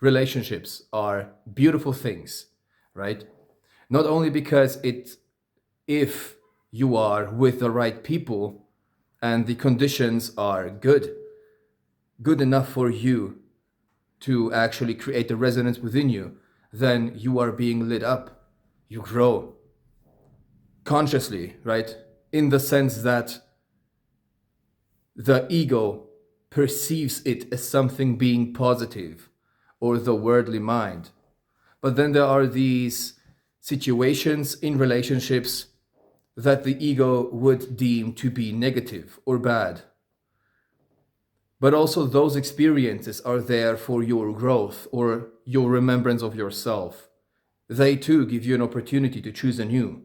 relationships are beautiful things, right? Not only because if you are with the right people and the conditions are good enough for you to actually create a resonance within you, then you are being lit up. You grow consciously, right? In the sense that the ego perceives it as something being positive, or the worldly mind. But then there are these situations in relationships that the ego would deem to be negative or bad. But also, those experiences are there for your growth or your remembrance of yourself. They too give you an opportunity to choose anew.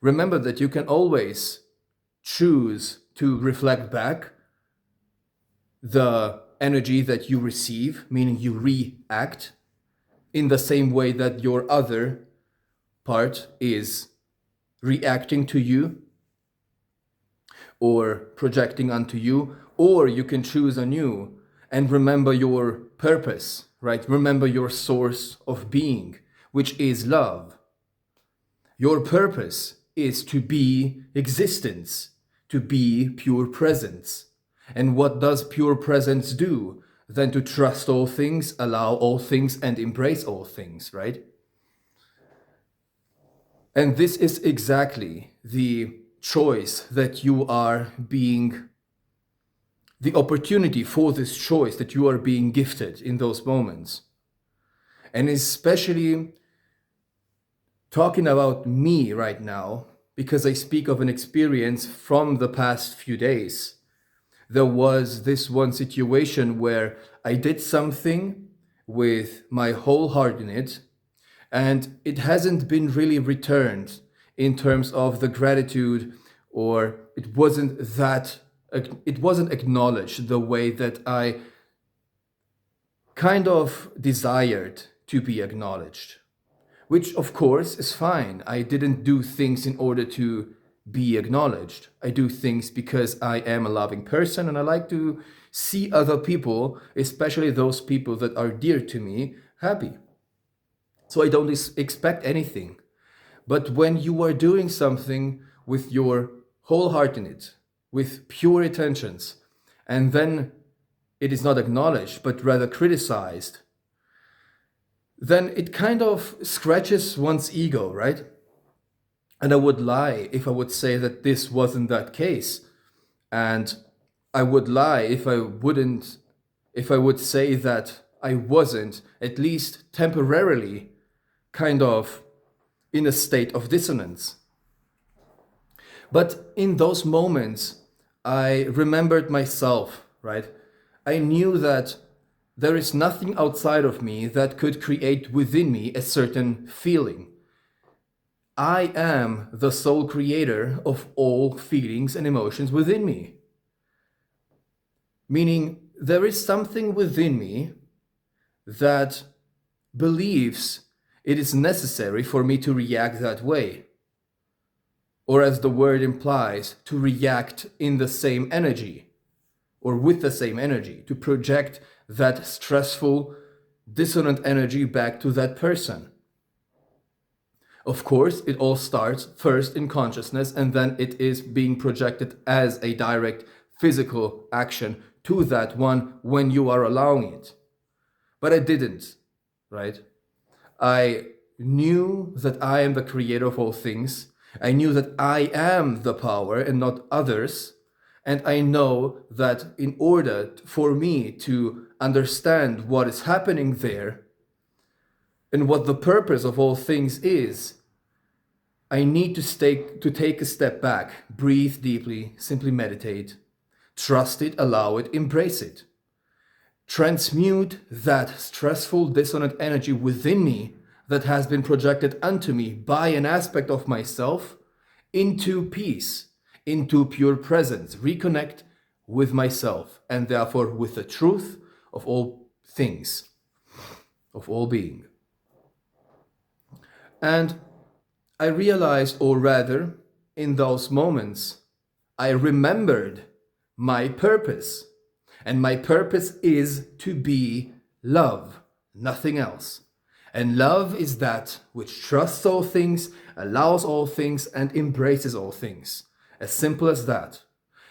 Remember that you can always choose to reflect back the energy that you receive, meaning you react in the same way that your other part is reacting to you or projecting onto you, or you can choose anew and remember your purpose, right? Remember your source of being, which is love. Your purpose is to be existence, to be pure presence. And what does pure presence do? Than to trust all things, allow all things, and embrace all things, right? And this is exactly the choice that you are being, the opportunity for this choice that you are being gifted in those moments. And especially talking about me right now, because I speak of an experience from the past few days. There was this one situation where I did something with my whole heart in it, and it hasn't been really returned in terms of the gratitude, or it wasn't acknowledged the way that I kind of desired to be acknowledged, which of course is fine. I didn't do things in order to be acknowledged. I do things because I am a loving person and I like to see other people, especially those people that are dear to me, happy. So I don't expect anything. But when you are doing something with your whole heart in it, with pure intentions, and then it is not acknowledged, but rather criticized, then it kind of scratches one's ego, right? And I would lie if I would say that this wasn't that case. And I would lie if I would say that I wasn't, at least temporarily, kind of in a state of dissonance. But in those moments, I remembered myself, right? I knew that there is nothing outside of me that could create within me a certain feeling. I am the sole creator of all feelings and emotions within me. Meaning, there is something within me that believes it is necessary for me to react that way. Or, as the word implies, to react in the same energy, or with the same energy, to project that stressful, dissonant energy back to that person. Of course, it all starts first in consciousness, and then it is being projected as a direct physical action to that one when you are allowing it. But I didn't, right? I knew that I am the creator of all things. I knew that I am the power and not others. And I know that in order for me to understand what is happening there and what the purpose of all things is, I need to take a step back, breathe deeply, simply meditate, trust it, allow it, embrace it. Transmute that stressful, dissonant energy within me that has been projected unto me by an aspect of myself into peace, into pure presence, reconnect with myself, and therefore with the truth of all things, of all being. And I realized, or rather, in those moments, I remembered my purpose. And my purpose is to be love, nothing else. And love is that which trusts all things, allows all things, and embraces all things. As simple as that.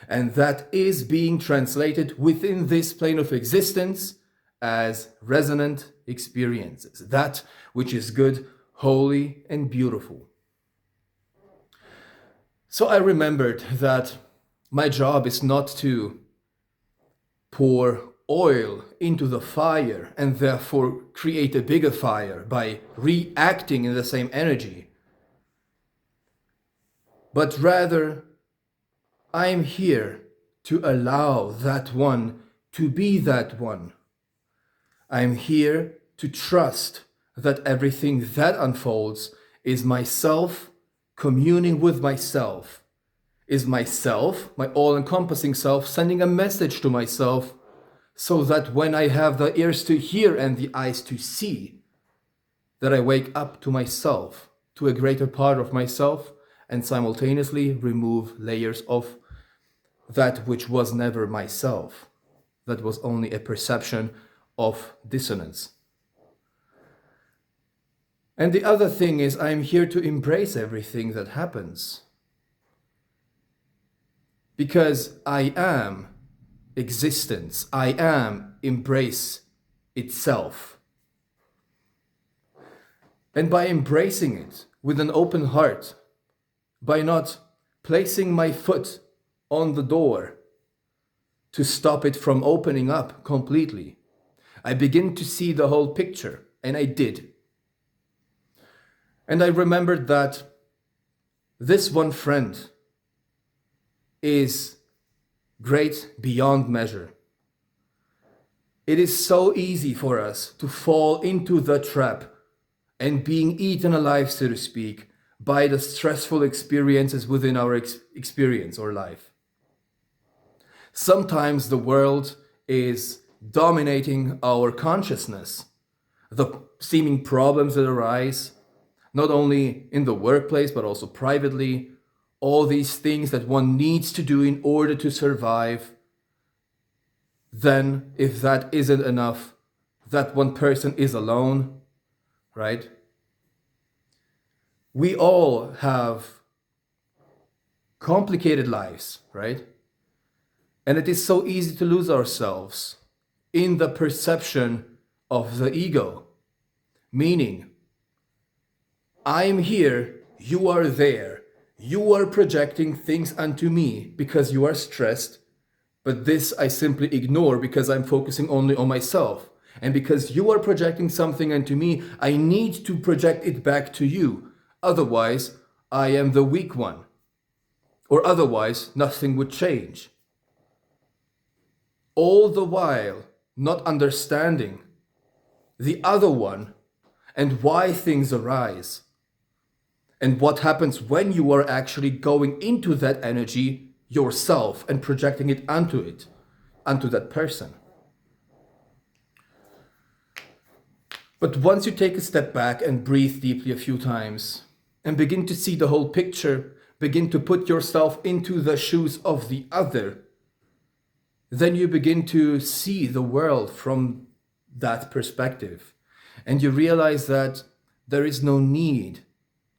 And that is being translated within this plane of existence as resonant experiences. That which is good, holy, and beautiful. So I remembered that my job is not to pour oil into the fire and therefore create a bigger fire by reacting in the same energy, but rather I'm here to allow that one to be that one. I'm here to trust that everything that unfolds is myself communing with myself, is myself, my all-encompassing self, sending a message to myself so that when I have the ears to hear and the eyes to see, that I wake up to myself, to a greater part of myself, and simultaneously remove layers of that which was never myself, that was only a perception of dissonance. And the other thing is, I'm here to embrace everything that happens. Because I am existence, I am embrace itself. And by embracing it with an open heart, by not placing my foot on the door to stop it from opening up completely, I begin to see the whole picture, and I did. And I remembered that this one friend is great beyond measure. It is so easy for us to fall into the trap and being eaten alive, so to speak, by the stressful experiences within our experience or life. Sometimes the world is dominating our consciousness. The seeming problems that arise, not only in the workplace, but also privately, all these things that one needs to do in order to survive. Then, if that isn't enough, that one person is alone, right? We all have complicated lives, right? And it is so easy to lose ourselves in the perception of the ego, meaning, I'm here, you are there, you are projecting things onto me because you are stressed, but this I simply ignore because I'm focusing only on myself. And because you are projecting something onto me, I need to project it back to you. Otherwise, I am the weak one. Or otherwise, nothing would change. All the while, not understanding the other one and why things arise. And what happens when you are actually going into that energy yourself and projecting it onto that person. But once you take a step back and breathe deeply a few times and begin to see the whole picture, begin to put yourself into the shoes of the other, then you begin to see the world from that perspective. And you realize that there is no need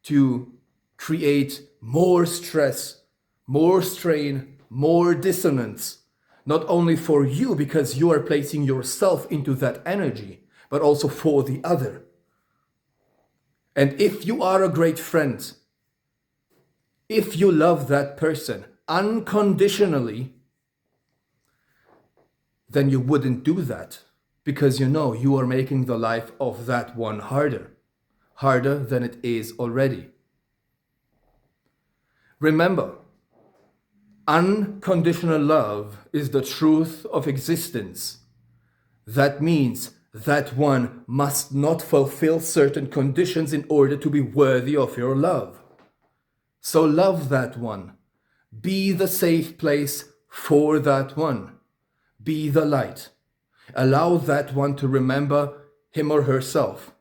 to create more stress, more strain, more dissonance, not only for you because you are placing yourself into that energy, but also for the other. And if you are a great friend, if you love that person unconditionally, then you wouldn't do that because you know you are making the life of that one harder than it is already. Remember, unconditional love is the truth of existence. That means that one must not fulfill certain conditions in order to be worthy of your love. So love that one. Be the safe place for that one. Be the light. Allow that one to remember him or herself.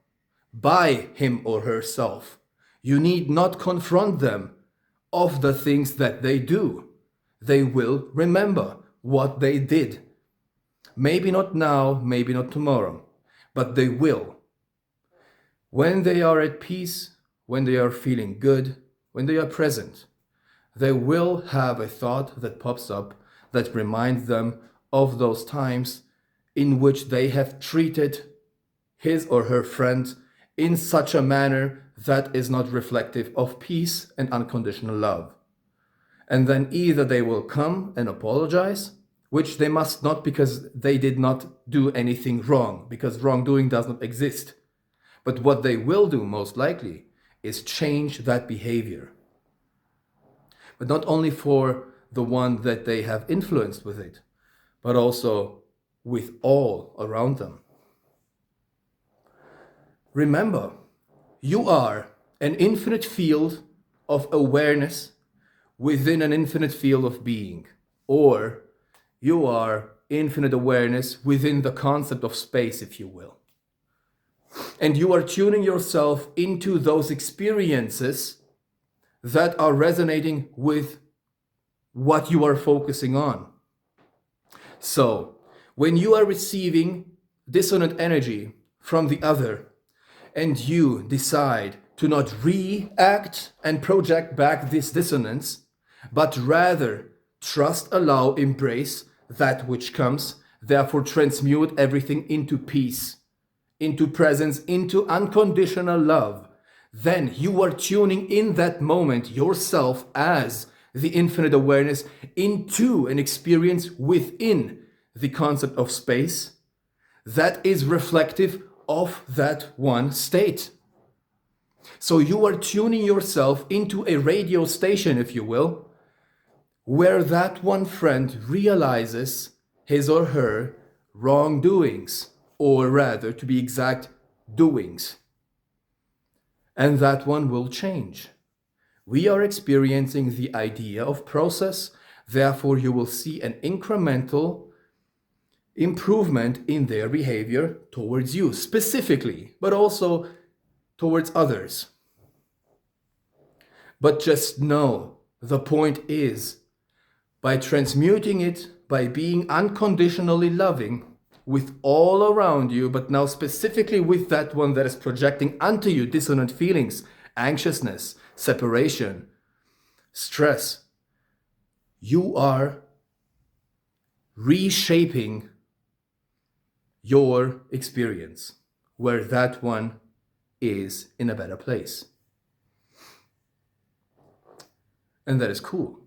By him or herself. You need not confront them of the things that they do. They will remember what they did. Maybe not now, maybe not tomorrow, but they will. When they are at peace, when they are feeling good, when they are present, they will have a thought that pops up that reminds them of those times in which they have treated his or her friend in such a manner that is not reflective of peace and unconditional love. And then either they will come and apologize, which they must not, because they did not do anything wrong, because wrongdoing does not exist. But what they will do most likely is change that behavior. But not only for the one that they have influenced with it, but also with all around them. Remember, you are an infinite field of awareness within an infinite field of being, or you are infinite awareness within the concept of space, if you will. And you are tuning yourself into those experiences that are resonating with what you are focusing on. So, when you are receiving dissonant energy from the other, and you decide to not react and project back this dissonance, but rather trust, allow, embrace that which comes, therefore transmute everything into peace, into presence, into unconditional love, then you are tuning in that moment yourself as the infinite awareness into an experience within the concept of space that is reflective of that one state. So you are tuning yourself into a radio station, if you will, where that one friend realizes his or her wrongdoings, or rather, to be exact, doings. And that one will change. We are experiencing the idea of process, therefore you will see an incremental improvement in their behavior towards you specifically, but also towards others. But just know, the point is, by transmuting it, by being unconditionally loving with all around you, but now specifically with that one that is projecting onto you dissonant feelings, anxiousness, separation, stress, you are reshaping your experience where that one is in a better place. And that is cool.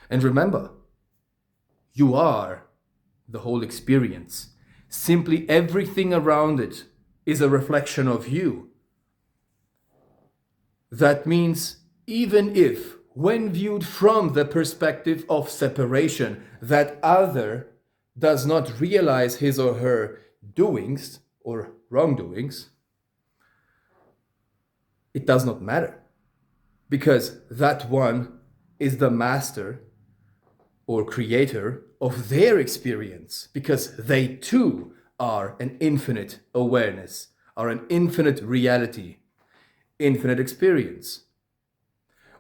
And remember, you are the whole experience. Simply everything around it is a reflection of you. That means even if, when viewed from the perspective of separation, that other does not realize his or her doings or wrongdoings, it does not matter, because that one is the master or creator of their experience, because they too are an infinite awareness, are an infinite reality, infinite experience.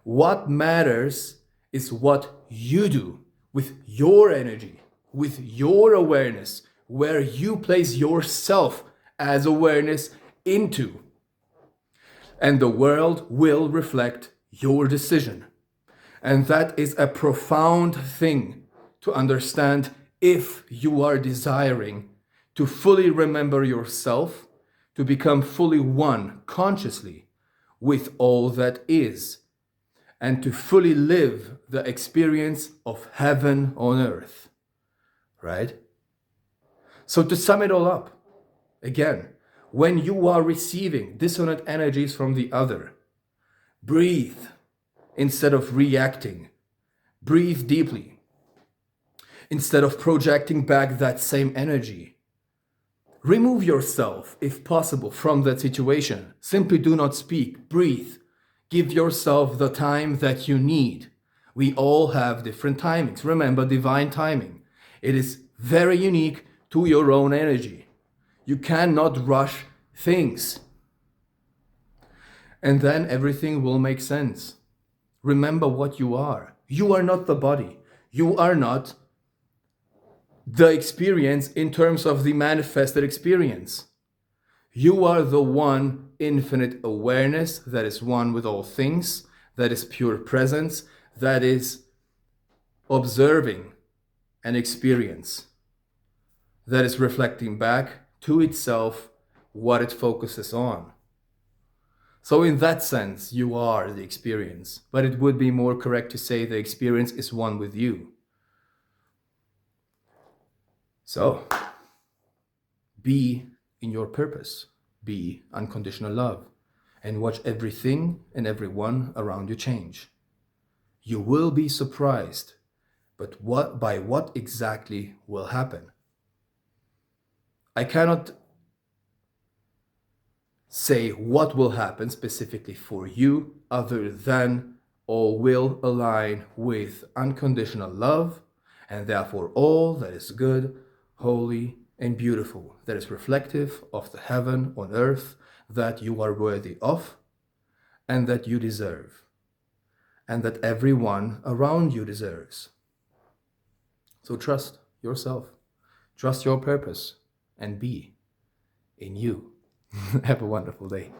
What matters is what you do with your energy, with your awareness, where you place yourself as awareness into. And the world will reflect your decision. And that is a profound thing to understand if you are desiring to fully remember yourself, to become fully one consciously with all that is, and to fully live the experience of heaven on earth. Right? So to sum it all up, again, when you are receiving dissonant energies from the other, breathe instead of reacting. Breathe deeply instead of projecting back that same energy. Remove yourself, if possible, from that situation. Simply do not speak. Breathe. Give yourself the time that you need. We all have different timings. Remember, divine timing. It is very unique to your own energy. You cannot rush things. And then everything will make sense. Remember what you are. You are not the body. You are not the experience in terms of the manifested experience. You are the one infinite awareness that is one with all things, that is pure presence, that is observing an experience, that is reflecting back to itself what it focuses on. So in that sense, you are the experience, but it would be more correct to say the experience is one with you. So, be in your purpose, be unconditional love, and watch everything and everyone around you change. You will be surprised, but by what exactly will happen? I cannot say what will happen specifically for you other than all will align with unconditional love, and therefore all that is good, holy, and beautiful, that is reflective of the heaven on earth that you are worthy of and that you deserve, and that everyone around you deserves. So trust yourself, trust your purpose, and be in you. Have a wonderful day.